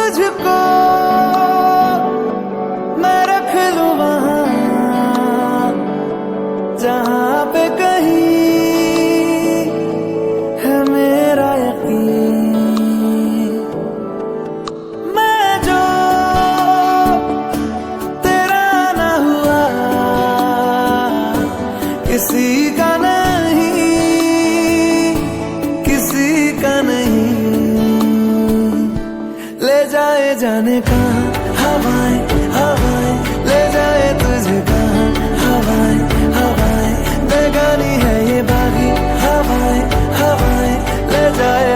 तुझको मैं रख लूं वहां जहां पे कहीं है मेरा यकीन। मैं जो तेरा ना हुआ किसी का नहीं, किसी का नहीं। ले जाए जाने कहाँ हवाएं हवाएं, ले जाए तुझे कहाँ हवाएं हवाएं। बेगानी है ये बागी हवाएं हवाएं, ले जाए